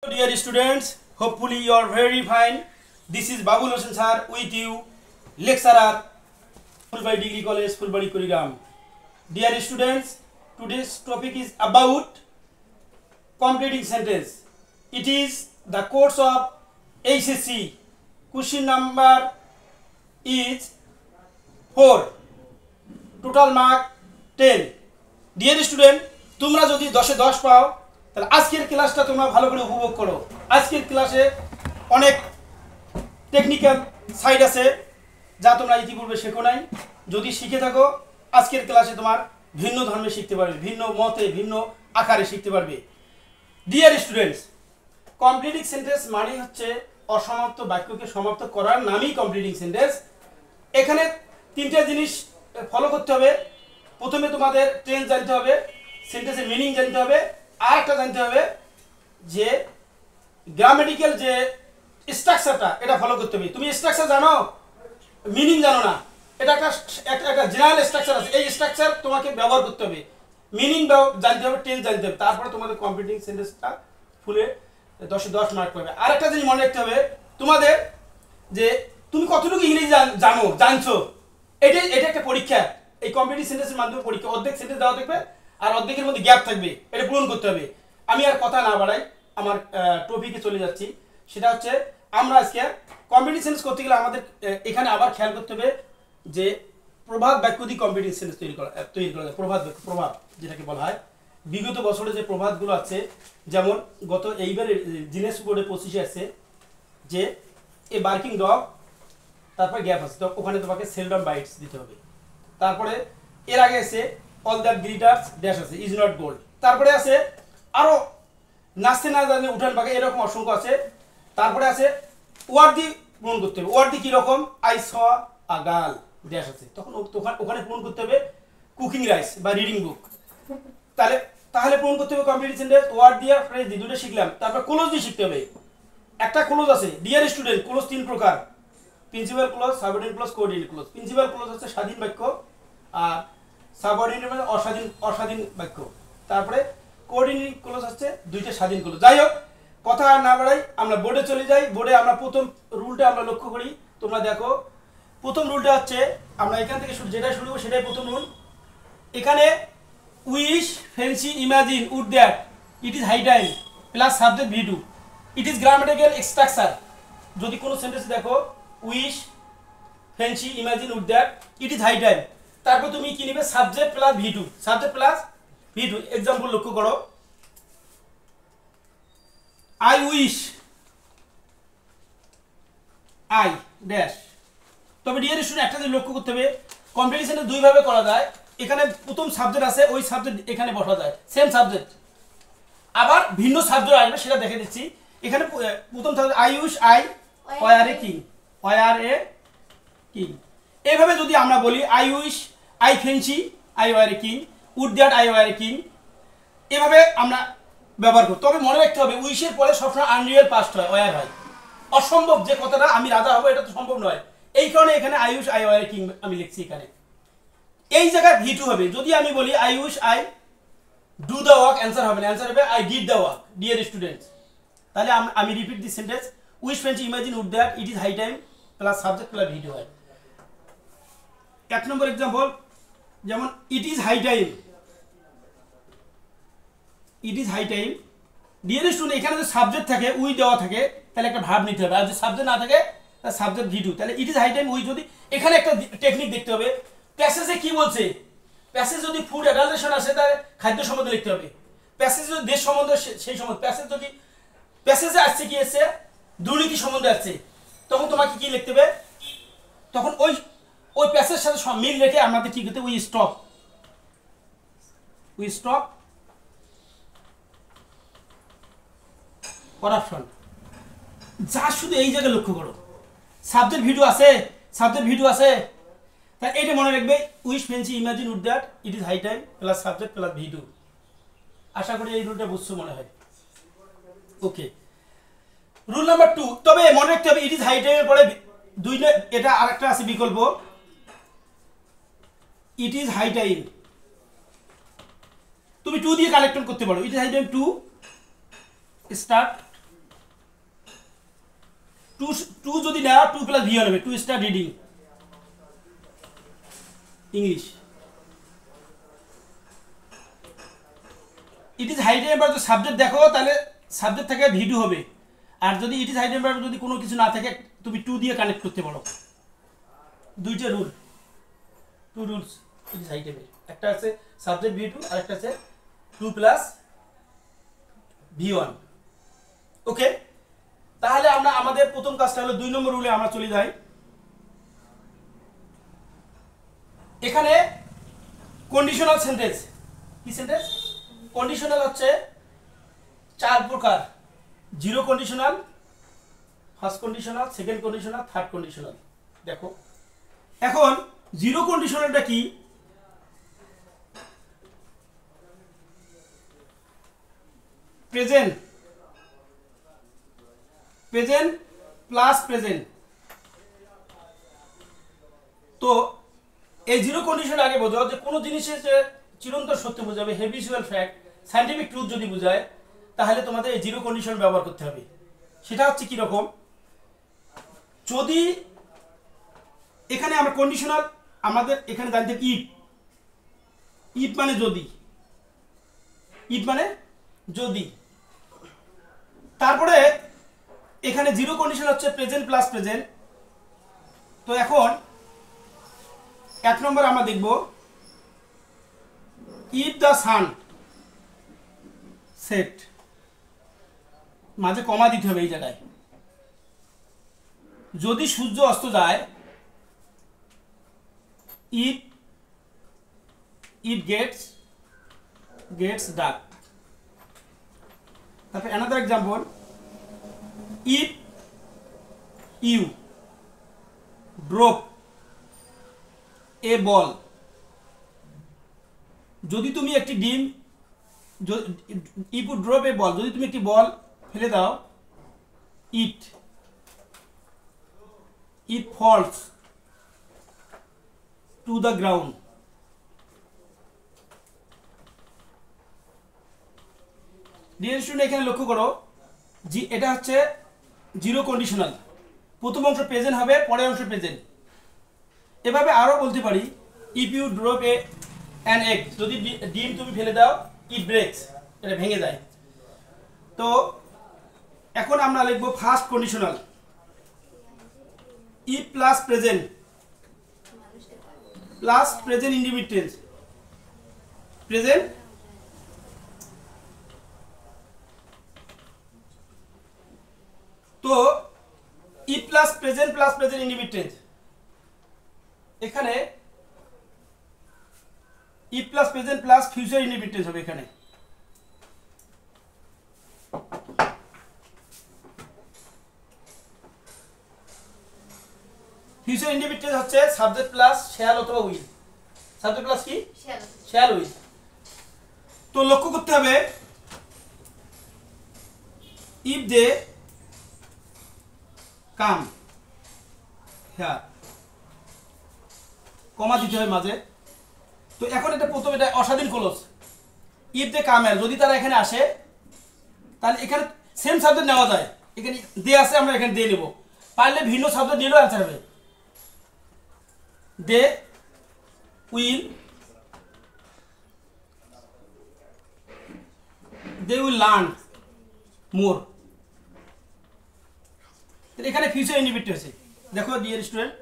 Dear students, hopefully you are very fine. This is Babul Hossain sir with you, lecturer, Fulbright Degree College, Fulbright Kurigram. Dear students, today's topic is about completing sentence. It is the course of HSC. Question number is 4. Total mark 10. Dear student, তোমরা যদি 10 এ 10 পাও তাহলে আজকের ক্লাসটা তোমরা ভালো করে উপভোগ করো। আজকের ক্লাসে অনেক টেকনিক্যাল সাইড আছে যা তোমরা ইতিপূর্বে শেখো নাই। যদি শিখে থাকো আজকের ক্লাসে তোমার ভিন্ন ধর্মে শিখতে পারবে, ভিন্ন মতে, ভিন্ন আকারে শিখতে পারবে। ডিয়ার স্টুডেন্টস, কমপ্লিটিং সেন্টেন্স মানে হচ্ছে অসমাপ্ত বাক্যকে সমাপ্ত করার নামই কমপ্লিটিং সেন্টেন্স। এখানে তিনটা জিনিস ফলো করতে হবে। প্রথমে তোমাদের টেন্স জানতে হবে, সেন্টেন্সের মিনিং জানতে হবে, আর একটা জানতে হবে যে গ্রামেটিক্যাল যে স্ট্রাকচারটা এটা ফলো করতে হবে। তুমি স্ট্রাকচার জানো, মিনিং জানো না, এটা একটা জেনারেল স্ট্রাকচার আছে, এই স্ট্রাকচার তোমাকে ব্যবহার করতে হবে। মিনিং জানতে হবে, টেন্স জানতে হবে, তারপরে তোমাদের কমপ্লিটিং সেন্টেন্সটা ফুলে 10 এ 10 মার্ক পাবে। আর একটা জিনিস মনে রাখতে হবে তোমাদের যে তুমি কতটুকু ইংরেজি জানছো, এটা একটা পরীক্ষা। এই কমপ্লিটিং সেন্টেন্সের মাধ্যমে পরীক্ষা, অর্ধেক সেন্টেন্স দেওয়া থাকবে আর অর্ধেকের মধ্যে গ্যাপ থাকবে, এটা পূরণ করতে হবে। আমি আর কথা না বাড়াই আমার টপিকে চলে যাচ্ছি। সেটা হচ্ছে আমরা আজকে কমপ্লিটিং সেন্টেন্স করতে গেলে আমাদের এখানে আবার খেয়াল করতে হবে যে প্রভাব বাক্য দিয়ে কমপ্লিটিং সেন্টেন্স তৈরি করা যায়। প্রভাব যেটাকে বলা হয়, বিগত বছরে যে প্রভাবগুলো আছে, যেমন এইবারে জিনেস বোর্ডে 25 আছে যে এ বার্কিং ডগ, তারপরে গ্যাপ আছে, তো ওখানে তোমাকে সেলডম বাইটস দিতে হবে। তারপরে এর আগে আছে অল দ্যাট গ্লিটার্স ড্যাশ আছে, ইজ নট গোল্ড। তারপরে আছে আরো নাচতে না জানলে উঠান পাকে, এরকম অসংখ্য আছে। তারপরে আছে ওয়ার্ড দি পূরণ করতে হবে। ওয়ার্ড দি কিরকম, I saw a girl dash আছে, তখন ওখানে পূরণ করতে হবে কুকিং রাইস বা রিডিং বুক। তাহলে পূরণ করতে হবে কমপ্লিট সেন্টেন্স। ওয়ার্ড দিয়ে ফ্রেজ দিয়ে দুটো শিখলাম। তারপর ক্লোজ দিয়ে শিখতে হবে। একটা ক্লোজ আছে, ডিয়ার স্টুডেন্ট, ক্লোজ 3 প্রকার: principal clause, subordinate clause, coordinate close. Principal clause হচ্ছে স্বাধীন বাক্য, আর সাবঅর্ডিনেট মানে অস্বাধীন বাক্য। তারপরে কোঅর্ডিনেট ক্লোজ হচ্ছে দুইটা স্বাধীন ক্লোজ। যাই হোক, কথা আর না বাড়াই, আমরা বোর্ডে চলে যাই। বোর্ডে আমরা প্রথম রুলটা আমরা লক্ষ্য করি। তোমরা দেখো, প্রথম রুলটা হচ্ছে আমরা এখান থেকে যেটা শুরু করবো সেটাই প্রথম রুল। এখানে wish, fancy, imagine, would that, it is high time plus subject V two, it is grammatical structure. যদি কোনো সেন্টেন্স দেখো wish, fancy, imagine, would that, it is high time, তারপর তুমি কি নিবে, subject plus V two, subject plus V two. Example লক্ষ্য করো, I wish I dash. তবে ডিয়ার স্টুডেন্ট, একটা জিনিস লক্ষ্য করতে হবে, কম্পিটিশনে দুই ভাবে করা যায়। এখানে প্রথম সাবজেক্ট আছে, ওই সাবজেক্ট এখানে বসা যায়, সেম সাবজেক্ট। আবার ভিন্ন সাবজেক্ট আসবে, সেটা দেখে দিচ্ছি। এখানে প্রথম subject I wish I were a king, were a king. এইভাবে যদি আমরা বলি I wish I fancy I were a king, would that I were a king, এভাবে আমরা ব্যবহার করি। তবে মনে রাখতে হবে উইশের পরে সবসময় আনরিয়েল পাস্ট হয়, ওয়ার হয়। অসম্ভব যে কথাটা আমি রাজা হবো, এটা তো সম্ভব নয়। এই কারণে এখানে I wish I were a king আমি লিখছি। এখানে এই জায়গায় ভি টু হবে। যদি আমি বলি I wish I do the work, answer হবে না, অ্যান্সার হবে I did the work. Dear students, তাহলে আমি repeat the sentence, wish fancy imagine would that, it is high time plus subject plus V two হয়। 1 number example, যেমন it is high time, it is high time. Dear student, এখানে যদি subject থাকে, we দেওয়া থাকে, তাহলে একটা verb নিতে হবে। আর যদি সাবজেক্ট না থাকে তাহলে সাবজেক্ট ভি টু। তাহলে it is high time we, যদি এখানে একটা টেকনিক দেখতে হবে, প্যাসেজে কি বলছে। প্যাসেজ যদি ফুড অ্যাডাল্টেশন আসে তাহলে খাদ্য সম্বন্ধে লিখতে হবে। প্যাসেজ যদি দেশ সম্বন্ধে, সেই সম্বন্ধে। প্যাসেজে আসছে কি এসছে, দুর্নীতি সম্বন্ধে আসছে, তখন তোমাকে কি লিখতে হবে, তখন ওই প্যাসেজের সাথে মিল রেখে আমাদের কি করতে, উই স্টপ করাপশন। যা শুধু এই জায়গায় লক্ষ্য করো, সাবজেক্ট ভিডিও আছে, তাই এটা মনে রাখবে, wish fancy imagine would that, it is high time plus subject plus V two. আশা করি এই রুলটা বুঝছো মনে হয়। Okay, rule number 2। তবে মনে রাখতে হবে ইট ইজ হাই টাইমের পরে এটা আরেকটা আছে বিকল্প, ইট ইজ হাই টাইম। তুমি 2 দিয়ে কালেক্ট করতে পারো, it is high time to start to যদি নেওয়া 2 প্লাস ভি হবে, to start reading English. It is high temperature subject দেখো, তাহলে সাবজেক্ট থেকে ভি2 হবে। আর যদি ইট ইজ হাই টেম্পারেচার যদি কোনো কিছু না থাকে তুমি 2 দিয়ে কানেক্ট করতে পারো। দুইটা rule, 2 rules it is high temperature. একটা আছে সাবজেক্ট ভি2 আর একটা আছে 2 প্লাস ভি1। ওকে, তাহলে আমরা আমাদের প্রথম কাজটা হলো 2 নম্বর রুলে আমরা চলে যাই। এখানে কন্ডিশনাল সেন্টেন্স, কি সেন্টেন্স? কন্ডিশনাল হচ্ছে 4 প্রকার: zero conditional, first conditional, second conditional, third conditional. দেখো এখন জিরো কন্ডিশনালটা কি? Present, present plus present. তো এই জিরো কন্ডিশন আগে বোঝাও যে কোনো জিনিসের যে চিরন্তন সত্য বোঝাবে, হেবিচুয়াল ফ্যাক্ট, সায়েন্টিফিক ট্রুথ যদি বোঝায়, তাহলে তোমাদের এই জিরো কন্ডিশন ব্যবহার করতে হবে। সেটা হচ্ছে কি রকম? যদি এখানে আমরা কন্ডিশনাল, আমাদের এখানে জানতে ইফ, ইফ মানে যদি, ইফ মানে যদি। তারপরে এখানে জিরো কন্ডিশন হচ্ছে প্রেজেন্ট প্লাস প্রেজেন্ট। তো এখন 1 নম্বর আমরা দেখব ইফ দ্য সান সেট, মাঝে কমা দিতে হবে এই জায়গায়। যদি সূর্য অস্ত যায়, ইফ ইট গেটস ডার্ক। তারপর another example, if you drop a ball, যদি তুমি একটি ডিম, if you drop a ball, যদি তুমি একটি বল ফেলে দাও, it falls to the ground. Dear student, এখানে লক্ষ্য করো জি, এটা হচ্ছে জিরো কন্ডিশনাল। প্রথম অংশ প্রেজেন্ট হবে, পরের অংশ প্রেজেন্ট। এভাবে আরো বলতে পারি, if you drop an egg, যদি ডিম তুমি ফেলে দাও, ইট ব্রেকস, এটা ভেঙে যায়। তো এখন আমরা লিখব first conditional, if plus present plus present indefinite tense, present তো if plus present indefinite tense. এখানে if plus present plus future indefinite tense হবে। এখানে ফিউচার ইনডিফিনিট টেন্স হচ্ছে সাবজেক্ট প্লাস শ্যাল অথবা উইল। সাবজেক্ট প্লাস কি? Shall will. তো লক্ষ্য করতে হবে, ইফ দে কাম, হ্যাঁ কমা দিতে হবে মাঝে। তো এখন এটা প্রথম, এটা অস্বাধীন ক্লোজ। ইফ দে কাম, যদি তারা এখানে আসে, তাহলে এখানে সেম সাবজেক্ট নেওয়া যায়। এখানে দে আছে, আমরা এখানে দিয়ে নেব, পারলে ভিন্ন সাবজেক্ট নিলেও অ্যান্সার হবে। They will learn more. এখানে ফিউচার ইনডিফিনিট আছে। দেখো dear student,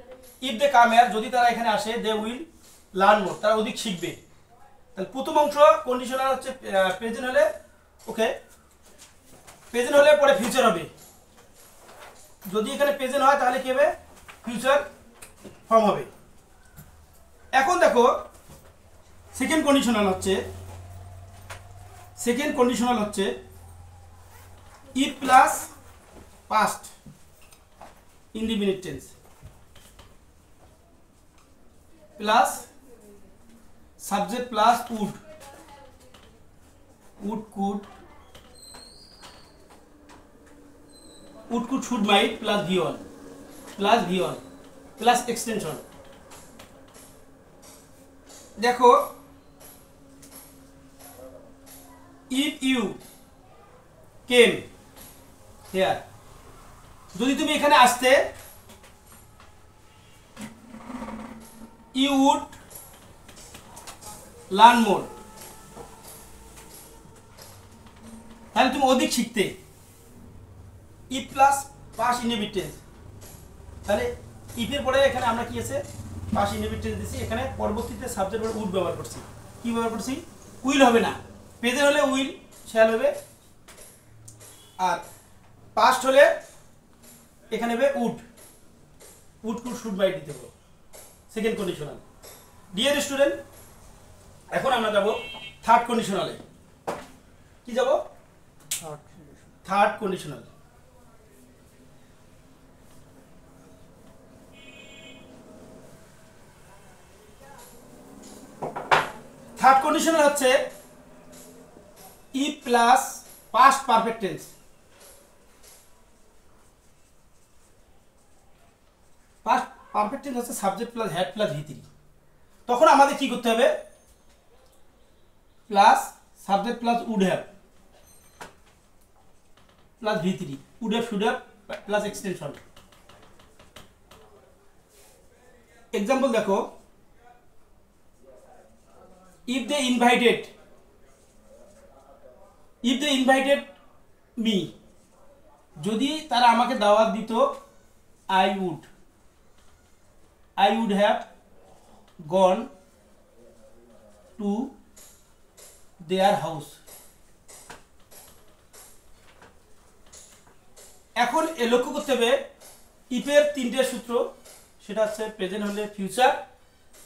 if they come here, যদি তারা এখানে আসে, দে উইল লার্ন মোর, তারা অধিক শিখবে। তাহলে প্রথম অংশ কন্ডিশনাল হচ্ছে প্রেজেন্ট হলে, ওকে, প্রেজেন্ট হলে পরে ফিউচার হবে। যদি এখানে প্রেজেন্ট হয় তাহলে কি হবে? ফিউচার ফর্ম হবে। এখন দেখো সেকেন্ড কন্ডিশনাল হচ্ছে if plus past indefinite tense plus subject plus would could should might plus ভি1 প্লাস এক্সটেনশন। দেখো ইফ ইউ কেম হেয়ার, যদি তুমি এখানে আসতে ইউ উড লার্ন মোর, তাহলে তুমি অধিক শিখতে। ইফ প্লাস পাস ইনহিবিটেন্স, তাহলে ইফের পরে এখানে আমরা কি আছে পাস ইনহিবিটেন্স দিছি, এখানে পরবর্তীতে সাবজেক্ট পরে উড ব্যবহার করছি। কি ব্যবহার করছি? উইল হবে না, প্রেজেন্ট হলে উইল শ্যাল হবে, আর পাস্ট হলে এখানে হবে উড, উড কুড শুড মাইট দিতে হবে, সেকেন্ড কন্ডিশনাল। ডিয়ার স্টুডেন্ট, এখন আমরা যাব থার্ড কন্ডিশনালে। কি যাব? Third conditional. থার্ড কন্ডিশনাল হচ্ছে if plus past perfect tense. Past perfect tense হচ্ছে সাবজেক্ট প্লাস হ্যাড প্লাস ভি3। তখন আমাদের কি করতে হবে? Plus subject plus would have plus ভি3, would have should have plus extension. Example দেখো, if they invited me, যদি তারা আমাকে দাওয়াত দিত, I would have gone to their house. এখন লক্ষ্য করতে হবে ইফের তিনটে সূত্র, সেটা হচ্ছে প্রেজেন্ট হলে ফিউচার,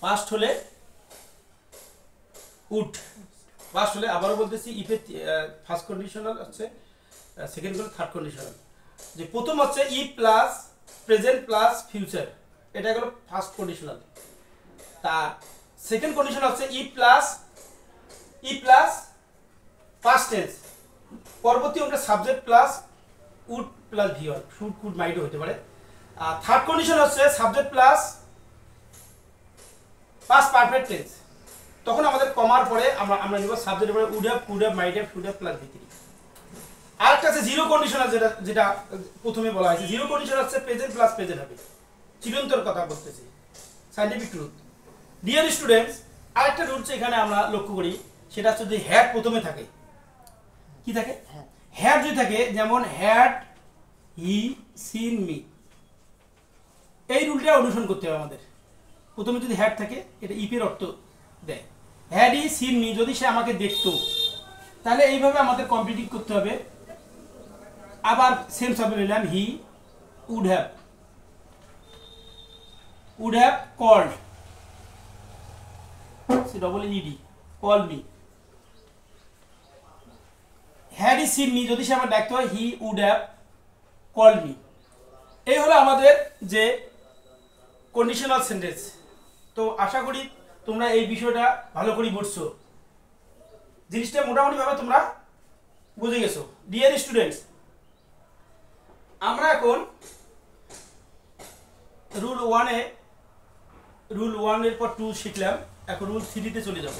পাস্ট হলে উড, পাস্ট হলে আবারও বলতেছি ইফের ফার্স্ট কন্ডিশনাল হচ্ছে, সেকেন্ড হলো থার্ড কন্ডিশনাল। যে প্রথম হচ্ছে if plus present plus future, এটা হলো ফার্স্ট কন্ডিশনাল। তা সেকেন্ড কন্ডিশন হচ্ছে ই প্লাস পাস্ট টেন্স, পরবর্তী আমরা subject plus would plus V one, should could মাইটও হতে পারে। আর থার্ড কন্ডিশন হচ্ছে subject plus past perfect tense, তখন আমাদের কমার পরে আমরা নিব সাবজেক্টের পরে would have, could have, might have, should have plus ভি3। আরেকটা আছে জিরো কন্ডিশনাল, যেটা প্রথমে বলা হয়েছে। জিরো কন্ডিশন হচ্ছে প্রেজেন্ট প্লাস প্রেজেন্ট হবে, চিরন্তর কথা বলতেছি, সায়েন্টিফিক ট্রুথ। ডিয়ার স্টুডেন্টস, আরেকটা রুলস এখানে আমরা লক্ষ্য করি, সেটা হচ্ছে যদি হ্যাড প্রথমে থাকে। কি থাকে? হ্যাড যদি থাকে, যেমন হ্যাড হি সিন মি, এই রুলটা অনুসরণ করতে হবে আমাদের। প্রথমে যদি হ্যাড থাকে, এটা ইফের অর্থ দেয়। হ্যাড হি সিন মি, যদি সে আমাকে দেখতো, তাহলে এইভাবে আমাদের কমপ্লিট করতে হবে। আবার সেম সাবজেক্ট নিলাম, he would have called, double ED, call me. Had he seen me, যদি সে আমার ডাকতে হয়, he would have called me. এই হলো আমাদের যে কন্ডিশনাল সেন্টেন্স। তো আশা করি তোমরা এই বিষয়টা ভালো করে বুঝছো, জিনিসটা মোটামুটি ভাবে তোমরা বুঝে গেছো। ডিয়ার স্টুডেন্টস, আমরা এখন রুল 1 এর পর 2 শিখলাম, এখন রুল 3 তে চলে যাব।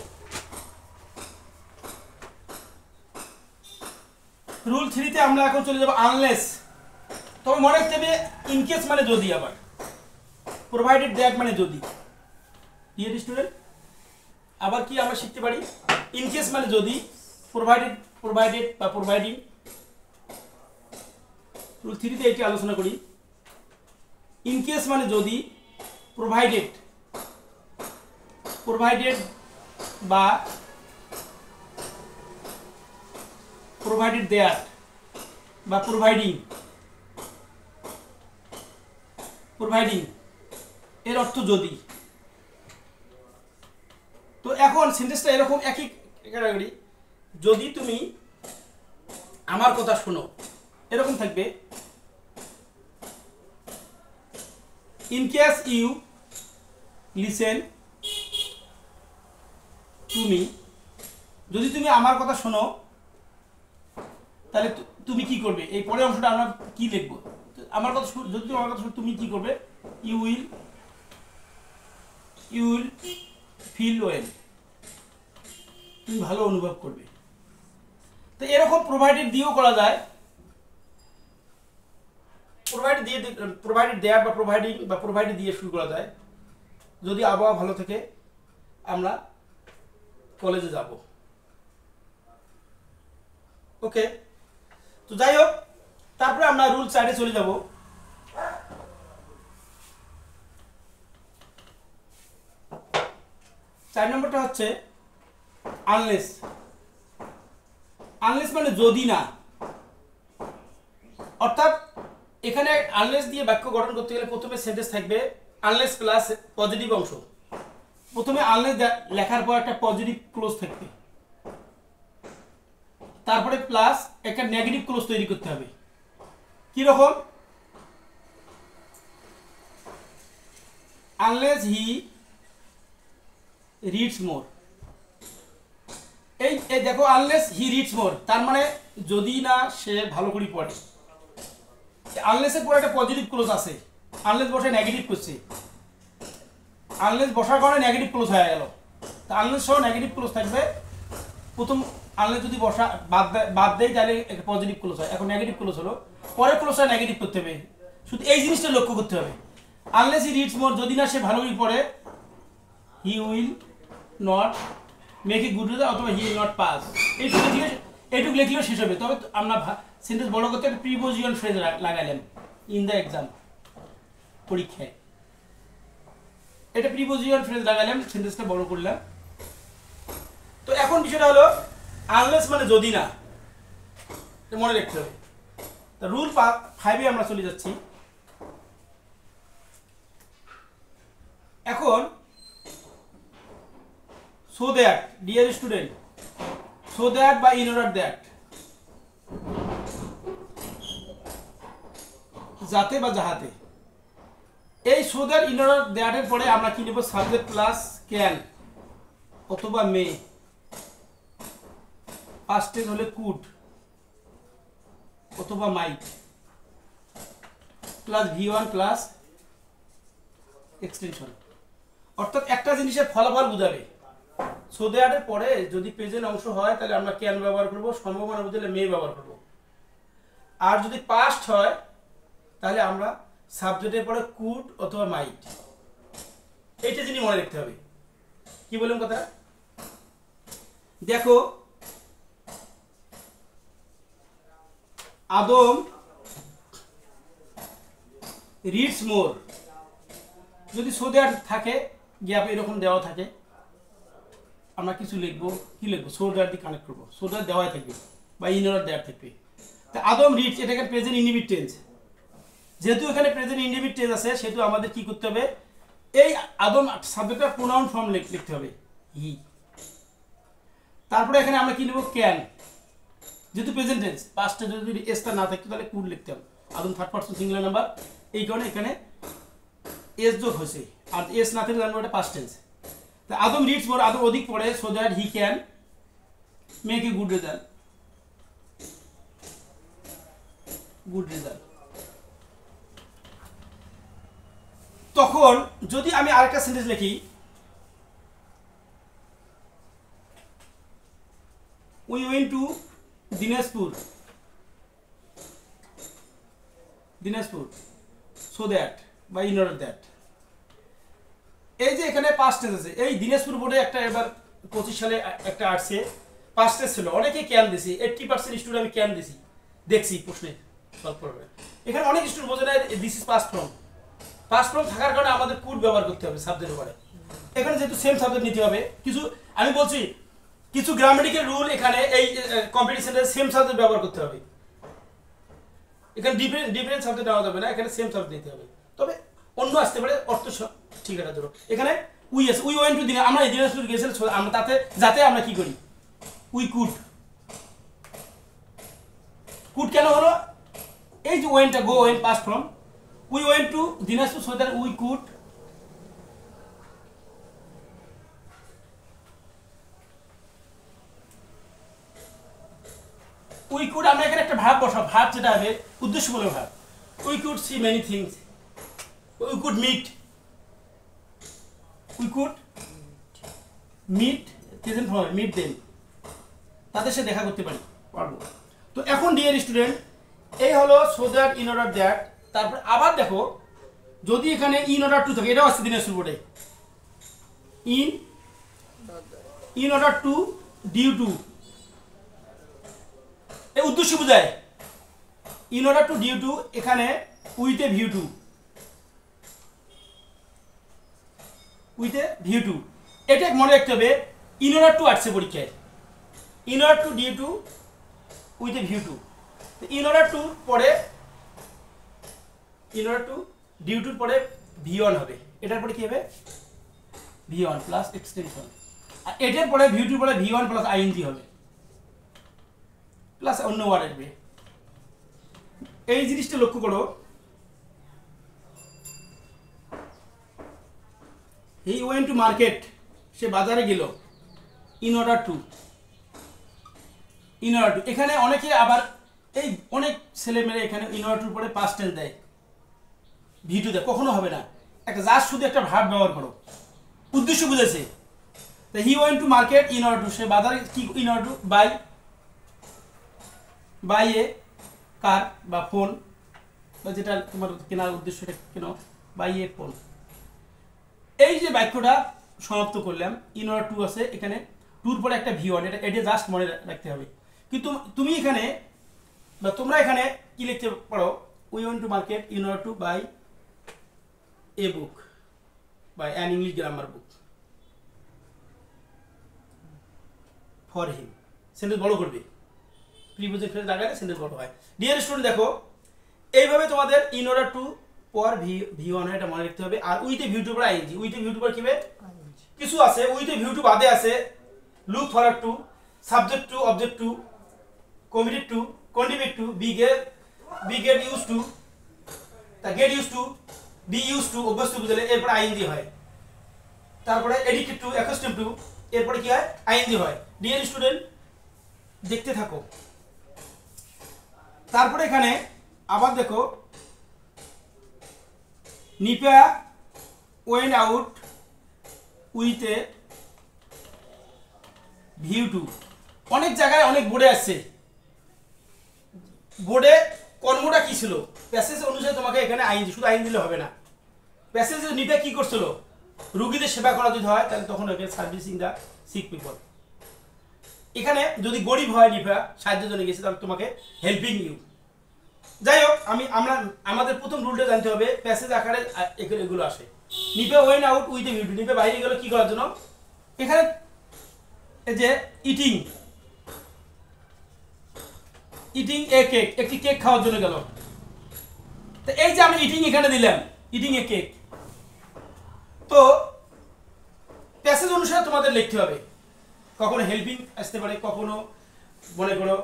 রুল 3 তে আমরা এখন চলে যাব আনলেস। তবে মনে রাখতে হবে ইনকেস মানে যদি, আবার প্রোভাইডেড দ্যাট মানে যদি। ডিয়ার স্টুডেন্ট, আবার কি আমরা শিখতে পারি? ইনকেস মানে যদি, প্রোভাইডেড বা প্রোভাইডিং। রুল 3 তে এটি আলোচনা করি। ইনকেস মানে যদি, প্রোভাইডেড বা প্রোভাইডেড দেয়ার বা প্রোভাইডিং এর অর্থ যদি। তো এখন সেন্টেন্সটা এরকম একই ক্যাটাগরি। যদি তুমি আমার কথা শোনো, এরকম থাকবে, in case you listen to me, যদি তুমি আমার কথা শোনো, তাহলে তুমি কি করবে? এই পরের অংশটা আমরা কি লিখবো? আমার কথা যদি তুমি আমার কথা শোনো, তুমি কি করবে? ইউ উইল ফিল ওয়েল, তুমি ভালো অনুভব করবে। তো এরকম প্রোভাইডেড দিয়েও করা যায়। প্রোভাইডেড দেয়ার বা প্রোভাইডিং বা প্রোভাইডেড দিয়ে শুরু করা যায়। যদি আবহাওয়া ভালো থাকে আমরা কলেজে যাব। ওকে, তো যাই হোক, তারপরে আমরা রুল সাইডে চলে যাব। চার নম্বরটা হচ্ছে আনলেস। আনলেস মানে যদি না, অর্থাৎ এখানে আনলেস দিয়ে বাক্য গঠন করতে গেলে প্রথমে সেন্টেন্স থাকবে আনলেস প্লাস পজিটিভ অংশ। প্রথমে আনলেস লেখার পর একটা পজিটিভ ক্লোজ থাকবে, তারপরে প্লাস একটা নেগেটিভ ক্লোজ তৈরি করতে হবে। কি রকম? আনলেস হি রিডস মোর। এই দেখো, আনলেস হি রিডস মোর তার মানে যদি না সে ভালো করে পড়ে। আনলেসের পরে একটা পজিটিভ ক্লোজ আছে, আনলেস বসে নেগেটিভ করছে, আনলেস বসার কারণে নেগেটিভ ক্লোজ হয়ে গেল। তা আনলেস সহ নেগেটিভ ক্লোজ থাকবে। প্রথম আনলেস যদি বসা বাদ দেয় তাহলে একটা পজিটিভ ক্লোজ হয়, এখন নেগেটিভ ক্লোজ হলো, পরের ক্লোজটা নেগেটিভ করতে হবে। শুধু এই জিনিসটা লক্ষ্য করতে হবে। আনলেস হি রিডস মোর, যদি না সে ভালো করে পড়ে, he will not make a good result অথবা হি উইল নট পাস। এইটুকু লিখলেও শেষ হবে। তবে আমরা সেন্টেন্স বড় করতে একটা প্রিপোজিশন ফ্রেজ লাগাইলাম ইন দ্য এক্সাম, পরীক্ষায় এটা প্রিপোজিশন ফ্রেজ লাগাইলাম, সেন্টেন্সটা বড় করলাম। তো এখন বিষয়টা হলো আনলেস মানে যদি না, মনে রাখতে হবে। তো রুল 5 আমরা চলে যাচ্ছি। এখন so that, dear student, so that বা ইন অর্ডার দ্যাট, যাতে বা যাহাতে। এই সো দ্যাট ইন অর্ডার দ্যাটের পরে আমরা কি নেব? সাবজেক্ট প্লাস ক্যান অথবা মে, পাস্ট টেন্স হলে কুড অথবা মাইট, প্লাস V1 প্লাস এক্সটেনশন। অর্থাৎ একটা জিনিসের ফলাফল বোঝাবে। সো দ্যাটের পরে যদি প্রেজেন্ট অংশ হয় তাহলে আমরা ক্যান ব্যবহার করব, সম্ভাবনা বুঝলে মে ব্যবহার করব। আর যদি পাস্ট হয় তাহলে আমরা সাবজেক্টের পরে কুড অথবা মাইট। এইটা জিনিস মনে রাখতে হবে। কি বললাম কথা? দেখো, আদম রিডস মোর, যদি সো দ্যাট থাকে, গ্যাপ এরকম দেওয়া থাকে, আমরা কিছু লিখবো। কি লিখবো? সো দ্যাট দিয়ে কানেক্ট করবো, সো দ্যাট দেওয়াই থাকবে বা ইন অর্ডার দ্যাট থাকবে। তা আদম রিডস, এটা এখানে প্রেজেন্ট ইনডিফিনিট টেন্স। যেহেতু এখানে প্রেজেন্ট ইনডিফিনিট টেন্স আছে, সেহেতু আমাদের কি করতে হবে? এই আদম সাবজেক্টটা প্রোনাউন ফর্ম লিখতে হবে, হি। তারপরে এখানে আমরা কি নেব? ক্যান। যেহেতু প্রেজেন্ট টেন্স, পাস্টে যদি এসটা না থাকতো তাহলে কুড লিখতে হবে। আদম থার্ড পারসন সিঙ্গুলার নাম্বার, এই কারণে এখানে এস যোগ হয়েছে। আর এস না থাকলে জানবো এটা পাস্ট টেন্স। তা আদম রিডস মোর, আদম অধিক পড়ে, so that he can make a good result. Good result. তখন যদি আমি আরেকটা সেন্টেন্স লিখি, we went to Dinajpur, Dinajpur, so that বা ইন অর্ডার দ্যাট। এই যে এখানে পাস্ট টেন্স আছে, এই দিনাজপুর বোর্ডে একটা এবার 25 সালে একটা আসছে, পাস্ট টেন্স ছিল, অনেকে ক্যান দিছি, 80% স্টুডেন্ট আমি ক্যান দিছি, দেখছি প্রশ্নে সলভ করবে। এখানে অনেক স্টুডেন্ট বোঝে না this is past form. Past form থাকার কারণে আমাদের কুড ব্যবহার করতে হবে সাবজেক্টের পরে। এখানে যেহেতু সেম সাবজেক্ট নিতে হবে, কিছু আমি বলছি কিছু গ্রামাটিক্যাল রুল এখানে এই কম্পিটিশনে সেম সাবজেক্ট ব্যবহার করতে হবে। এখানে ডিফারেন্ট সাবজেক্ট নেওয়া যাবে না, এখানে সেম সাবজেক্ট নিতে হবে। তবে অন্য আসতে পারে, অর্থ ঠিক আছে। ধরো এখানে উই আছে, উই ওয়েন্ট টু দিনে, আমরা এই দিনাজপুর গেছিলাম, আমরা তাতে যাতে আমরা কি করি? We could. কুড কেন হলো? এই যে ওয়েন্টটা, go went past form, we went to Dinajpur, so that we could we could. আমরা এখানে একটা ভাব বসাবো, ভাব যেটা হবে উদ্দেশ্যমূলক ভাব। We could see many things, we could meet, we could meet, present form meet them, তাদের সাথে দেখা করতে পারবো। তো এখন ডিয়ার স্টুডেন্ট, এই হলো so that, in order that, তারপর আবার দেখো যদি এখানে ইন অর্ডার টু থাকে, এটাও আসছে দিনাজপুর বোর্ডে, in order to due to, এই উদ্দেশ্য বোঝায়। In order to due to, এখানে with a view to, with a view to, এটা মনে রাখতে হবে। ইন অর্ডার টু আসছে পরীক্ষায়, in order to due to with a view to. In order to পরে, ইন অর্ডার টু ডিউ টুর পরে ভি ওয়ান হবে, এটার পরে কি হবে ভি ওয়ান প্লাস এক্সটেনশন, আর এটার পরে ভিউ টুর পরে ভি ওয়ান প্লাস আইএনজি হবে, প্লাস অন্য ওয়ার্ড আসবে। এই জিনিসটা লক্ষ্য করো, হি ওয়েন্ট টু মার্কেট, সে বাজারে গেল, in order two, in order two. এখানে অনেকে আবার এই অনেক ছেলে মেয়ে এখানে ইন অর্ডার টুর পরে পাস্ট টেন্স দেয়, ভিডিও দেয়, কখনো হবে না। একটা জাস্ট শুধু একটা ভার্ব ব্যবহার করো, উদ্দেশ্য বুঝেছে। তো he went to market in order to, সে বাজারে কি in order to buy a car বা ফোন, বা যেটা তোমার কেনার উদ্দেশ্যটা কেন, বাই এ ফোন। এই যে বাক্যটা সমাপ্ত করলাম, ইন অর্ডার টু আছে এখানে, টুর পরে একটা ভি ওয়ান, এটা জাস্ট মনে রাখতে হবে। কিন্তু তুমি এখানে বা তোমরা এখানে কি লিখতে পারো, we went to market in order to buy a book, buy an English grammar book for him. Sentence বড় করবে, প্রিপোজিশন ফ্রেজ লাগালে সেন্টেন্স বড় হয়। ডিয়ার স্টুডেন্ট দেখো, এইভাবে তোমাদের ইন অর্ডার টু পর ভি ওয়ান হয়, এটা মনে রাখতে হবে। আর উইথ এ ভিউ টু পর ING, with a view to পর কিবে কিছু আছে, উইথ এ ভিউ টু বাদে আছে look forward to, subject to, object to, committed to, contribute to, be get use to, তা get use to, be use to, অভ্যস্ত বুঝলে এরপর আইএনজি হয়। তারপরে এডিক্টেড টু, অ্যাকাস্টম টু, এরপরে কি হয় আইএনজি হয়। ডিয়ার স্টুডেন্ট দেখতে থাকো। তারপরে এখানে আবার দেখো, Nipa went out with a view to. অনেক জায়গায় অনেক বোর্ডে আসছে, বোর্ডে কর্মটা কি ছিল, প্যাসেজ অনুসারে তোমাকে এখানে আইন, শুধু আইন দিলে হবে না। প্যাসেজে নিপা কি করছিল, রুগীদের সেবা করা যদি হয় তাহলে তখন এখানে সার্ভিসিং দ্য সিক পিপল। এখানে যদি গরিব হয় নিপা সাহায্যের জন্য গেছে, তাহলে তোমাকে হেল্পিং ইউ। যাই হোক, আমাদের প্রথম রুলটা জানতে হবে, প্যাসেজ আকারে এগুলো আসে। Nipa went out with a view to, Nipa বাইরে গেল কি করার জন্য, এখানে এই যে ইটিং এ কেক, একটি কেক খাওয়ার জন্য গেল। তো এই যে আমি ইটিং এখানে দিলাম, ইটিং এ কেক, তো প্যাসেজ অনুসারে তোমাদের লিখতে হবে। কখনো হেল্পিং আসতে পারে, কখনো মনে করো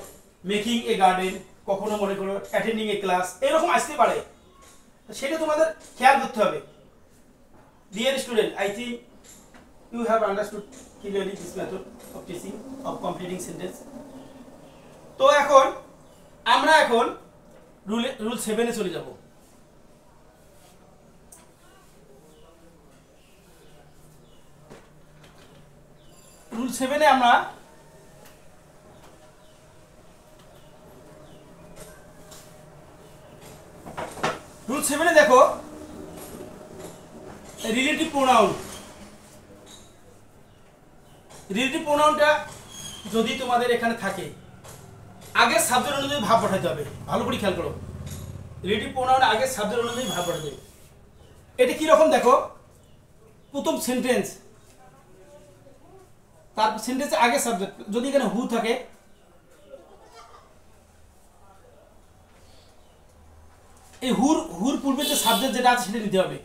মেকিং এ গার্ডেন, কখনো মনে করো অ্যাটেন্ডিং এ ক্লাস, এরকম আসতে পারে, সেটা তোমাদের খেয়াল করতে হবে। Dear student, I think you have understood clearly this method of teaching of completing sentence. তো আমরা এখন রুল 7 এ চলে যাব। রুল 7 এ আমরা রুল 7 এ দেখো, রিলেটিভ প্রোনাউন। রিলেটিভ প্রোনাউনটা যদি তোমাদের এখানে থাকে, আগের সাবজেক্ট অনুযায়ী ভাব পাঠাতে হবে। ভালো করে খেয়াল করো, রিলেটিভ প্রোনাউন আগের সাবজেক্ট অনুযায়ী ভাব পাঠাতে হবে। এটা কি রকম দেখো, প্রথম সেন্টেন্স, তার সেন্টেন্সে আগে সাবজেক্ট, যদি এখানে হু থাকে, এই হুর পূর্বে যে সাবজেক্ট যেটা আছে সেটা নিতে হবে,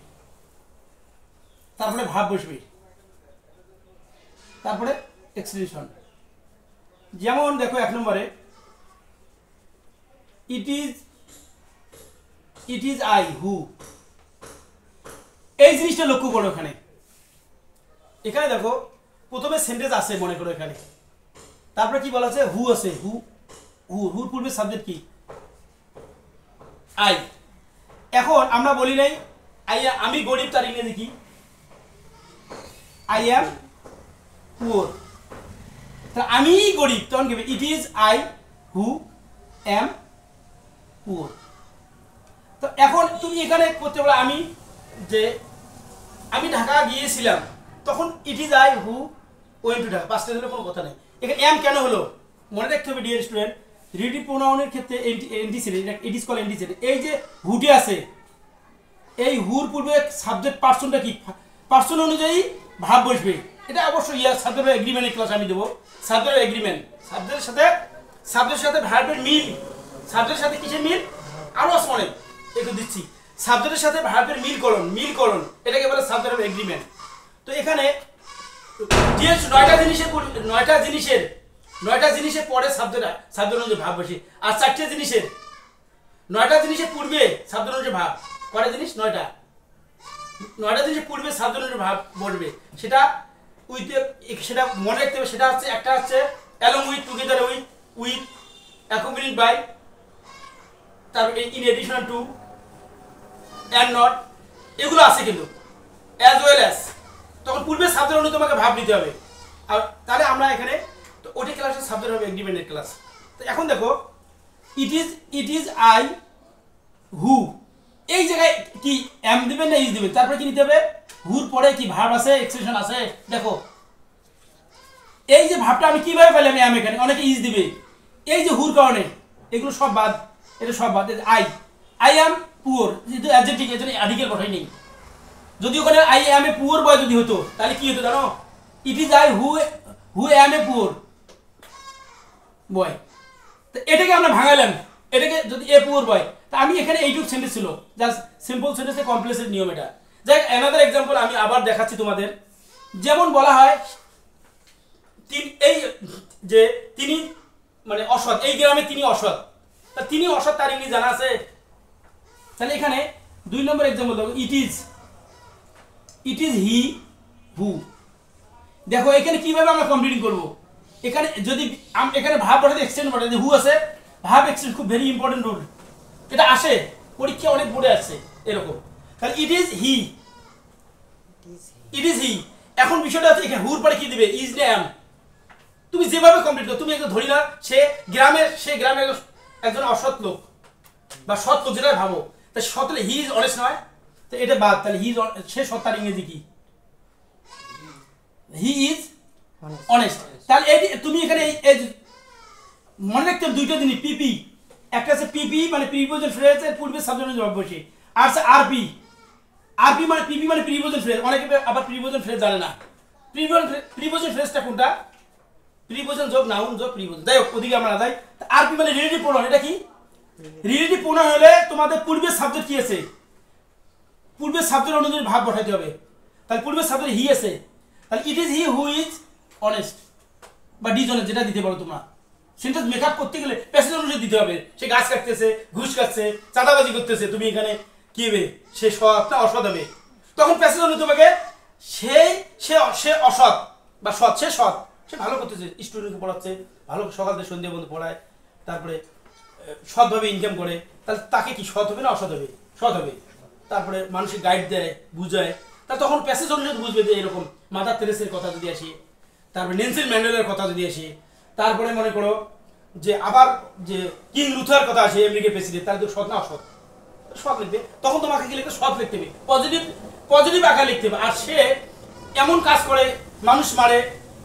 তারপরে ভাব বসবে, তারপরে এক্সটেনশন। যেমন দেখো 1 নম্বরে, ইট ইজ আই হু। এই জিনিসটা লক্ষ্য করো, এখানে দেখো প্রথমে সেন্টেন্স আছে মনে করো এখানে, তারপরে কি বলা আছে, হু আছে, হুর পূর্বে সাবজেক্ট কি আই। এখন আমরা বলি নাই আমি গরিব, তার ইংরেজি কি, আই অ্যাম পুয়ার। তা আমি গরিব, তখন কি ইট is I who am poor. তো এখন তুমি এখানে করতে পারো আমি ঢাকা গিয়েছিলাম, তখন it is I who went to Dhaka, পাস্টের হলে কোনো কথা নেই। এখানে এম কেন হলো মনে রাখতে হবে ডিয়ার স্টুডেন্ট, রিলেটিভ প্রোনাউনের ক্ষেত্রে এন্টিসিডেন্ট, ইট ইজ কল এন্টিসিডেন্ট। এই যে হুটে আছে, এই হুর পূর্বে সাবজেক্ট পার্সনটা কি, পার্সন অনুযায়ী ভাব বসবে। এটা অবশ্যই সাবজেক্ট এগ্রিমেন্টের ক্লাস আমি দেবো। সাবজেক্ট এগ্রিমেন্ট, সাবজেক্টের সাথে ভার্বের মিল, সাবজেক্টের সাথে কিসের মিল আরো মনে একটু দিচ্ছি, সাবজেক্টের সাথে ভার্বের মিলকরণ, এটাকে বলে সাবজেক্ট অফ এগ্রিমেন্ট। তো এখানে যে 9টা জিনিসের পরে সাবজেক্ট অনুযায়ী ভাব বসে, আর 4টে জিনিসের 9টা জিনিসের পূর্বে সাবজেক্ট অনুযায়ী ভাব, কয়টা জিনিস 9টা জিনিসের পূর্বে সাবজেক্ট অনুযায়ী ভাব বসবে। সেটা সেটা মনে রাখতে হবে। সেটা হচ্ছে একটা হচ্ছে along with, together with, accompanied by, তারপর in addition to, and not, এগুলো আছে কিন্তু অ্যাজ ওয়েল অ্যাজ, তখন পূর্বে সাবজেক্ট অনুযায়ী তোমাকে ভাব নিতে হবে। আর তাহলে আমরা এখানে তো ওটি ক্লাসের সাবজেক্ট হবে এগ্রিমেন্টের ক্লাস। তো এখন দেখো ইট ইজ আই হু, এই জায়গায় কি এম দিবেন না ইজ দিবেন, তারপরে কি নিতে হবে হুর পরে কি ভার্ব আছে, এক্সপ্রেশন আছে। দেখো এই যে ভাবটা আমি কিভাবে পেলাম এম, এখানে অনেকে ইজ দিবে, এই যে হুর কারণে এগুলো সব বাদ, এটা সব বাদ। আই অ্যাম পুয়ার, যেহেতু অ্যাডজেক্টিভ এর জন্য আর্টিকেল বসাই নেই। যদি ওখানে আই অ্যাম এ পুয়ার বয় যদি হতো তাহলে কি হতো জানো, it is I who am a poor boy. তো এটাকে আমরা ভাঙালাম, এটাকে যদি এ পুয়ার বয়, তা আমি এখানে এইটুক সেন্টেন্স ছিল, জাস্ট সিম্পল সেন্টেন্সে কমপ্লেক্সের নিয়ম এটা। যাই অ্যানাদার এক্সাম্পল আমি আবার দেখাচ্ছি তোমাদের। যেমন বলা হয় এই যে তিনি মানে অসৎ, এই গ্রামে তিনি অসৎ, তা তিনি অসৎ তার ইংরেজি জানা আছে? তাহলে এখানে 2 নম্বর এক্সাম্পল দেখো, ইট ইজ হি হু। দেখো এখানে কিভাবে আমরা কমপ্লিটিং করব, এখানে যদি এখানে ভাব বসাতে এক্সটেন্ড বসাতে হু আছে, ভাব এক্সটেন্ড খুব ভেরি ইম্পর্টেন্ট রুল, এটা আসে পরীক্ষা অনেক বোর্ডে আসছে এরকম। তাহলে ইট ইজ হি। এখন বিষয়টা হচ্ছে এখানে হুর পরে কি দিবে, ইজ না অ্যাম। তুমি যেভাবে কমপ্লিট করো, তুমি একটু ধরি না সে গ্রামের একজন অসৎ লোক বা সৎ লোক, যেটা ভাবো, তা সৎ হলে হি ইজ অনেস্ট নয়, তো এটা বাদ। তাহলে সে সৎ, তার ইংরেজি কি, হি ইজ অনেস্ট। তাহলে তুমি এখানে মনে রাখতে হবে 2টা জিনিস, পিপি, একটা আছে পিপি মানে প্রিপোজিশন ফ্রেজ এর পূর্বে সাবজেক্ট জবাব বসে, আর আছে আরপি মানে পিপি মানে প্রিপোজিশন ফ্রেজ। অনেকে আবার প্রিপোজিশন ফ্রেজ জানে না, প্রিপোজিশন ফ্রেজটা কোনটা, প্রিপোজিশন যোগ নাউন যোগ প্রিপোজিশন, যাই হোক ওদিকে আমরা যাই। আরপি মানে রিলেটিভ প্রোনাউন, এটা কি রিলেটিভ প্রোনাউন হলে তোমাদের পূর্বের সাবজেক্ট কি আছে, পূর্বের সাবজেক্ট অনুযায়ী ভাব বসাইতে হবে। তাহলে পূর্বের সাবজেক্ট হি আছে, তাহলে it is he who is honest বা ডিসঅনেস্ট, যেটা দিতে পারো তোমরা। সেন্টেন্স মেকআপ করতে গেলে প্যাসেজ অনুযায়ী দিতে হবে। সে গাছ কাটতেছে, ঘুষ খাচ্ছে, চাঁদাবাজি করতেছে, তুমি এখানে কি হবে, সে সৎ না অসৎ হবে, তখন প্যাসেজ অনুযায়ী তোমাকে সে অসৎ বা সৎ, সে ভালো করতেছে, স্টুডেন্টকে পড়াচ্ছে, ভালো সকাল থেকে সন্ধ্যা পর্যন্ত পড়ায়, তারপরে সৎভাবে ইনকাম করে, তাহলে তাকে কি সৎ হবে না অসৎ হবে, সৎ হবে। তারপরে মানুষের গাইড দেয়, বুঝায়, তা তখন প্যাসেজ অনুযায়ী বুঝবে যে এরকম মাদার তেরেসের কথা যদি আসে, তারপরে নেলসন ম্যান্ডেলার কথা যদি আসে, তারপরে মনে করো যে আবার যে কিং লুথার কথা আসে, আমেরিকার প্রেসিডেন্ট, তাহলে তো সৎ না অসৎ, সৎ লিখবে। তখন তোমাকে কি লিখতে, সৎ লিখতে হবে, পজিটিভ আকার লিখতে হবে। আর সে এমন কাজ করে, মানুষ মারে,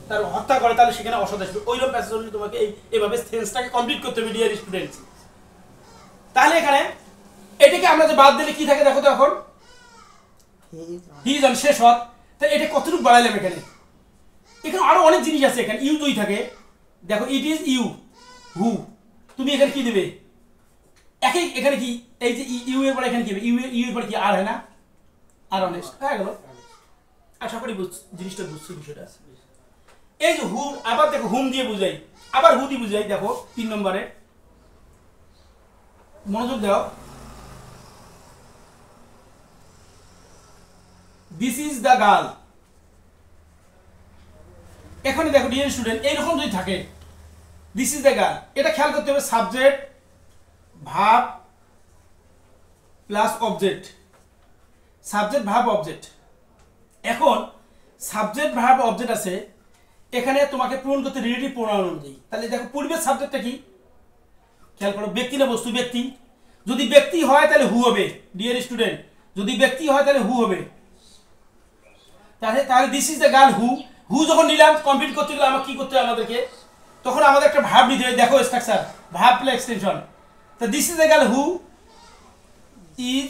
তার হত্যা করে, তাহলে সেখানে অসৎ আসবে। ওইরকম প্যাসেজ অনুযায়ী তোমাকে এইভাবে সেন্সটাকে কমপ্লিট করতে হবে ডিয়ার স্টুডেন্টস। তাহলে এখানে এটাকে আমরা যে বাদ দিলে কি থাকে দেখো তো, এখন হি ইজ অন, সে সৎ। তাহলে এটা কতটুকু বাড়াইলাম এখানে আরো অনেক জিনিস আছে। এখানে ইউ দুই থাকে, দেখো ইট ইজ ইউ হু, তুমি এখানে কি দেবে, এখানে কি এই যে ইউ এর পরে এখানে কি ইউ এর পরে কি আর হয় না, আর অনেস্ট হয়ে গেল। আশা করি জিনিসটা বুঝছো বিষয়টা। এই যে হু, আবার দেখো হুম দিয়ে বুঝাই, আবার হু দিয়ে বুঝাই। দেখো 3 নম্বরে মনোযোগ দাও, দিস ইজ দ্য গার্ল। এখানে দেখো ডিয়ার স্টুডেন্ট, এইরকম যদি থাকে দিস ইজ দ্য গার্ল, এটা খেয়াল করতে হবে subject verb plus object, subject verb object. এখন সাবজেক্ট ভার্ব অবজেক্ট আছে, এখানে তোমাকে পূরণ করতে রিলেটিভ প্রোনাউন অনুযায়ী। তাহলে দেখো পূর্বের সাবজেক্টটা কি খেয়াল করো, ব্যক্তি না বস্তু, ব্যক্তি। যদি ব্যক্তি হয় তাহলে হু হবে ডিয়ার স্টুডেন্ট, যদি ব্যক্তি হয় তাহলে হু হবে। তাহলে this is the girl who, who যখন নিলাম কমপ্লিট করতে গেলে আমাকে কি করতে হবে আমাদেরকে, তখন আমাদের একটা ভার্ব নিতে হবে। দেখো স্ট্রাকচার, ভার্ব প্লাস এক্সটেনশন। তো this is the girl who is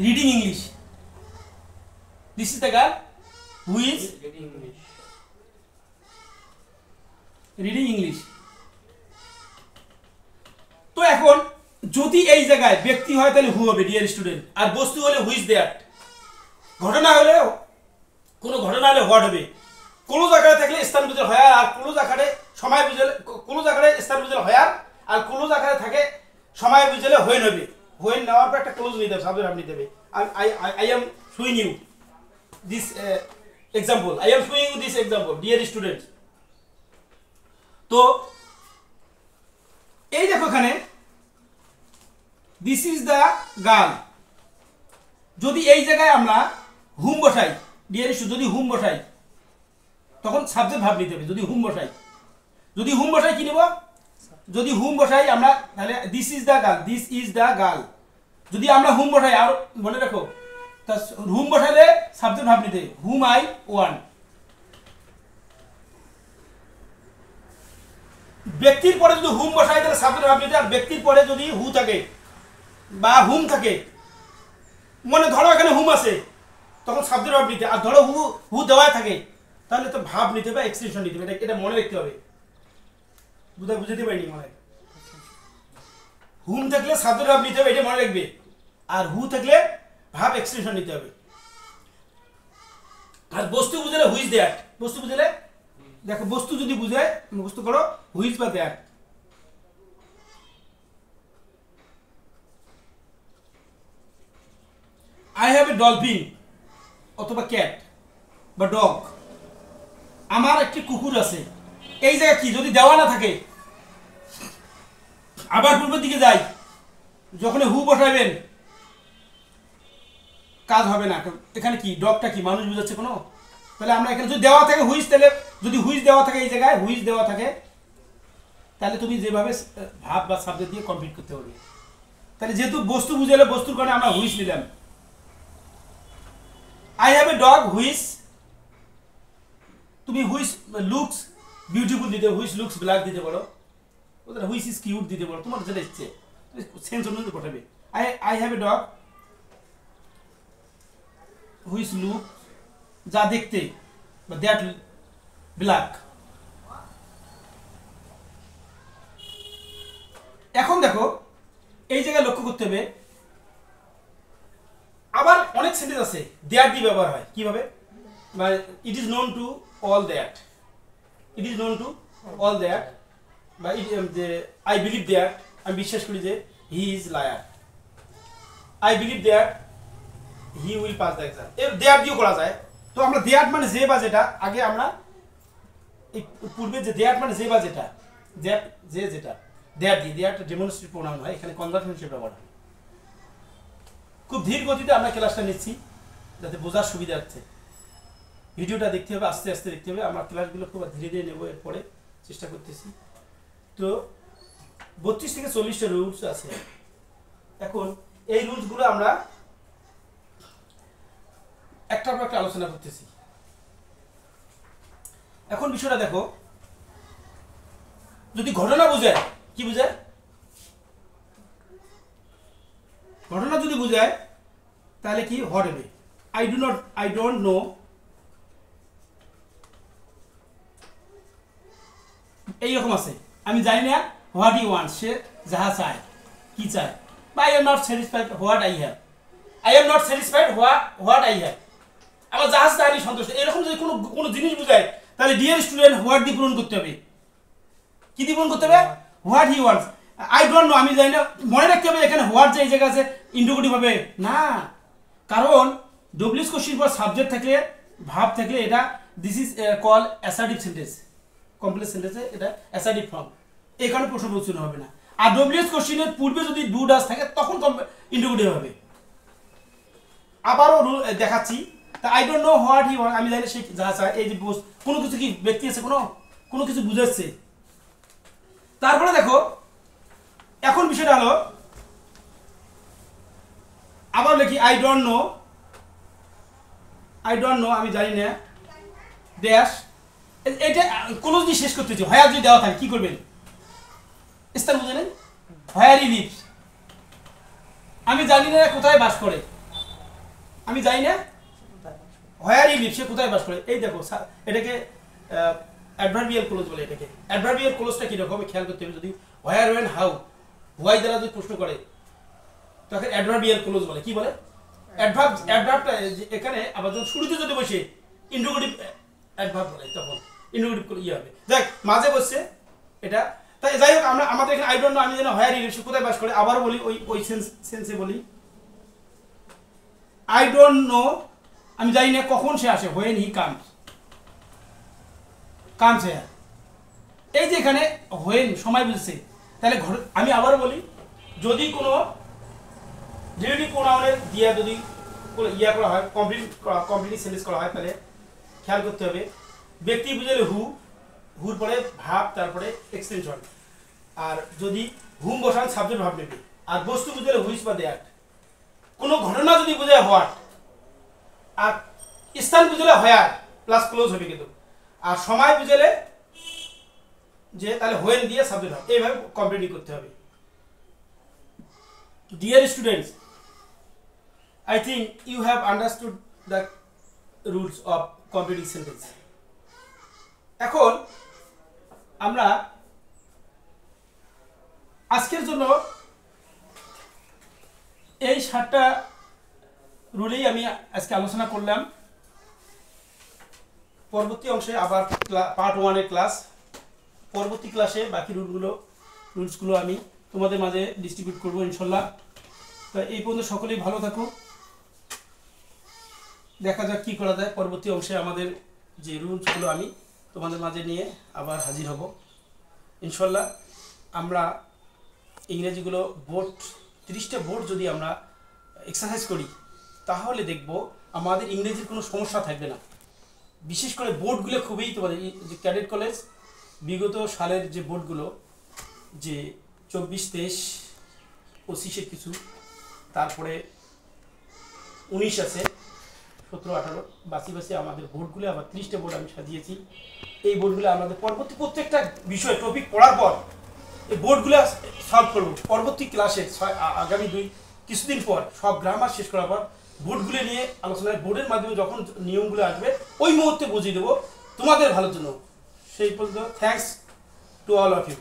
reading English, this is the girl who is reading English. তো এখন যদি এই জায়গায় ব্যক্তি হয় তাহলে হু হবে ডিয়ার স্টুডেন্ট, আর বস্তু হলে হু ইজ দেয়ার। ঘটনা হলে কোনো ঘটনা হলে হোয়াট হবে। কোনো জায়গায় থাকলে স্থান বুঝলে হয়, আর কোনো জায়গায় সময় বুঝলে, কোনো জায়গায় স্থান বুঝলে হয়, আর কোনো জায়গায় থাকে সময় বুঝলে হয়ে নেবে। হয়ে নেওয়ার পর একটা ক্লোজ নিতে হবে, সাবজেক্ট ভার্ব নিতে হবে। I am showing you this example, I am showing you this example dear student. তো এই দেখো এখানে দিস ইজ দ্য গার্ল, যদি এই জায়গায় আমরা হুম বসাই ডিয়ার স্টুডেন্ট, যদি হুম বসাই তখন সাবজেক্ট ভাব নিতে হবে। যদি হুম বসাই, যদি হুম বসাই কি নেব, যদি হুম বসাই আমরা তাহলে this is the girl, this is the girl. যদি আমরা হুম বসাই, আর মনে রাখো তা হুম বসালে সাবজেক্ট ভাব নিতে, হুম আই ওয়ান। ব্যক্তির পরে যদি হুম বসাই তাহলে সাবজেক্ট ভাব নিতে, আর ব্যক্তির পরে যদি হু থাকে বা হুম থাকে, মনে ধরো এখানে হুম আছে তখন সাবজেক্ট ভাব নিতে, আর ধরো হু হু দেওয়া থাকে তাহলে তো ভাব নিতে হবে, এক্সটেনশন নিতে হবে। এটা মনে রাখতে হবে, বুঝাতে পারিনি মনে। হুম থাকলে সাবজেক্ট ভাব নিতে হবে, এটা মনে রাখবে, আর হু থাকলে ভাব এক্সটেনশন নিতে হবে। আর বস্তু বুঝলে হু ইজ দ্যাট, বস্তু বুঝলে দেখো বস্তু যদি বুঝে মুখস্থ করো হু ইজ বা that. I have A dolphin অথবা ক্যাট বা ডগ, আমার একটি কুকুর আছে। এই জায়গায় কি যদি দেওয়া না থাকে, আবার পূর্বের দিকে যাই, যখন হু বসাবেন কাজ হবে না। এখানে কি ডগটা কি মানুষ বুঝাচ্ছে কোনো, তাহলে আমরা এখানে যদি দেওয়া থাকে হুইজ, তাহলে যদি হুইজ দেওয়া থাকে এই জায়গায় হুইজ দেওয়া থাকে তাহলে তুমি যেভাবে ভাব বা সাবজেক্ট দিয়ে কমপ্লিট করতে পারবে। তাহলে যেহেতু বস্তু বুঝালে বস্তুর কারণে আমরা হুইজ নিলাম। I have a dog whose, তুমি হুইজ লুকস বিউটিফুল দিতে, হুইজ লুকস ব্ল্যাক দিতে পারো, ওদের হুইজ ইজ কিউট দিতে পারো, তোমার যেটা ইচ্ছে সেন্স অনুযায়ী পাঠাবে। I have a dog whose look, যা দেখতে, বা দ্যাট ব্ল্যাক। এখন দেখো এই জায়গায় লক্ষ্য করতে হবে, আবার অনেক সেন্টেন্স আছে দ্যাট দিয়ে ব্যবহার হয় কিভাবে, মানে it is known to all that, it is known to all that, বা যে আই বিলিভ দ্যাট, আমি বিশ্বাস করি যে he is liar, I believe that he will pass the exam, এর দ্যাট দিয়েও করা যায়। তো আমরা দ্যাট মানে যে বা যেটা, আগে আমরা এই পূর্বে যে দ্যাট মানে যে বা যেটা, দ্যাট যে যেটা, দ্যাট দিয়ে দ্যাট ডেমনস্ট্রেটিভ প্রোনাউন হয়, এখানে কনজাংশন হিসেবে ব্যবহার হয়। খুব ধীর গতিতে আমরা ক্লাসটা নিচ্ছি যাতে বোঝার সুবিধা হচ্ছে। ভিডিওটা দেখতে হবে, আস্তে আস্তে দেখতে হবে, আমরা ক্লাসগুলো খুব ধীরে ধীরে নেবো, এরপরে চেষ্টা করতেছি। তো 32 থেকে 40টা রুলস আছে। এখন এই রুলসগুলো আমরা একটার পর একটা আলোচনা করতেছি। এখন বিষয়টা দেখো, যদি ঘটনা বোঝায়, কি বোঝায়, ঘটনা যদি বোঝায় তাহলে কি হোয়াট হবে, আই ডোন্ট নো, এইরকম আছে, আমি জানি না হোয়াট ইউ ওয়ান্ট, সে যাহা চায়, কি চায়, বা I am not satisfied what I have, I am not satisfied what I have, আমার যাহা চায় আমি সন্তুষ্ট। এরকম যদি কোনো জিনিস বোঝায় তাহলে ডিয়ার স্টুডেন্ট হোয়াট দিয়ে পূরণ করতে হবে, কি দিয়ে পূরণ করতে হবে, what he wants. I don't know আমি জানি না, মনে রাখতে হবে এখানে হোয়াট যে এই জায়গায় আছে ইন্টারোগেটিভ হবে না, কারণ ডব্লিউএস কোশ্চেন পর সাবজেক্ট থাকলে ভাব থাকলে এটা this is call assertive sentence, complex সেন্টেন্সে এটা অ্যাসার্টিভ ফর্ম, এই কারণে প্রশ্ন প্রশ্ন হবে না। আর ডব্লিউএস কোশ্চেনের পূর্বে যদি ডু ডাজ থাকে তখন ইন্টারোগেটিভ হবে। আবারও দেখাচ্ছি, তা I don't know what he want, আমি জানি সে যা চায়, এই যে কোনো কিছু কি ব্যক্তি আছে, কোনো কিছু বুঝাচ্ছে। তারপরে দেখো এখন বিষয়টা হলো আবার লিখি আই ডোন্ট নো, আমি জানি না ড্যাশ, এটা ক্লোজ দিয়ে শেষ করতে চাই। হোয়ার যদি দেওয়া থাকে কি করবেন, স্থান বুঝে নেন, হোয়ার ই লিভস, আমি জানি না কোথায় বাস করে, আমি জানি না হোয়ার ই লিভস, সে কোথায় বাস করে। এই দেখো এটাকে অ্যাডভার্বিয়াল ক্লোজ বলে। এটাকে অ্যাডভার্বিয়াল ক্লোজটা কীরকম খেয়াল করতে হবে। যদি হোয়ার ওয়েন হাউ হোয়াই দ্বারা যদি প্রশ্ন করে তাকে অ্যাডভার্বিয়াল ক্লোজ বলে। কি বলে? অ্যাডভার্বটা এখানে আবার যখন শুরুতে যদি বসে ইন্টারোগেটিভ অ্যাডভার্ব বলে, তখন ইন্টারোগেটিভ ইয়ে হবে। দেখ মাঝে বসছে এটা, তাই যাই হোক আমরা আমাদের এখানে আই ডোন্ট নো, আমি যেন হোয়ার ই লিভস, কোথায় বাস করে, আবার বলি ওই সেন্সে বলি আই ডোন্ট নো, আমি জানি না কখন সে আসে, হোয়েন হি কামস হেয়ার। এই যে এখানে হোয়েন সময় বুঝছে, তাহলে আমি আবার বলি যদি কোনো রিলেটিভ প্রোনাউনের দিয়া যদি ইয়া করা হয়, কমপ্লিটলি সেন্টেন্স করা হয়, তাহলে খেয়াল করতে হবে ব্যক্তি বুঝালে হুর পরে ভাব, তারপরে এক্সটেনশন। আর যদি হুম বসান সাবজেক্ট ভাব নেবে। আর বস্তু বুঝালে হুইচ বা দ্যাট। কোনো ঘটনা যদি বোঝায় হোয়াট, আর স্থান বুঝালে হোয়ার প্লাস ক্লোজ হবে কিন্তু। আর সময় বুঝালে যে তাহলে হোয়েন দিয়ে সাবজেক্ট হবে। এইভাবে কমপ্লিটলি করতে হবে। Dear students, I think you have understood the rules of completing sentence. এখন আমরা আজকের জন্য এই 7টা রুলেই আমি আজকে আলোচনা করলাম। পরবর্তী অংশে আবার পার্ট 1-এর ক্লাস, পরবর্তী ক্লাসে বাকি রুলসগুলো আমি তোমাদের মাঝে ডিস্ট্রিবিউট করবো ইনশাল্লাহ। তো এই পর্যন্ত সকলেই ভালো থাকো। দেখা যাক কি করা যায়। পরবর্তী অংশে আমাদের যে রুলসগুলো আমি তোমাদের মাঝে নিয়ে আবার হাজির হব ইনশাল্লাহ। আমরা ইংরেজিগুলো বোর্ড 30টা বোর্ড যদি আমরা এক্সারসাইজ করি তাহলে দেখব আমাদের ইংরেজির কোনো সমস্যা থাকবে না। বিশেষ করে বোর্ডগুলো খুবই তোমাদের যে ক্যাডেট কলেজ বিগত সালের যে বোর্ডগুলো, যে 24, 23, 25-এর কিছু, তারপরে 19 আছে, 17, 18 বাসি আমাদের বোর্ডগুলো আবার 30টা বোর্ড আমি সাজিয়েছি। এই বোর্ডগুলো আমাদের পরবর্তী প্রত্যেকটা বিষয় টপিক পড়ার পর এই বোর্ডগুলো সলভ করব। পরবর্তী ক্লাসে আগামী কিছুদিন পর সব গ্রামার শেষ করার পর বোর্ডগুলো নিয়ে আলোচনায়, বোর্ডের মাধ্যমে যখন নিয়মগুলো আসবে ওই মুহূর্তে বুঝিয়ে দেবো তোমাদের ভালোর জন্য। সেই পর্যন্ত thanks to all of you.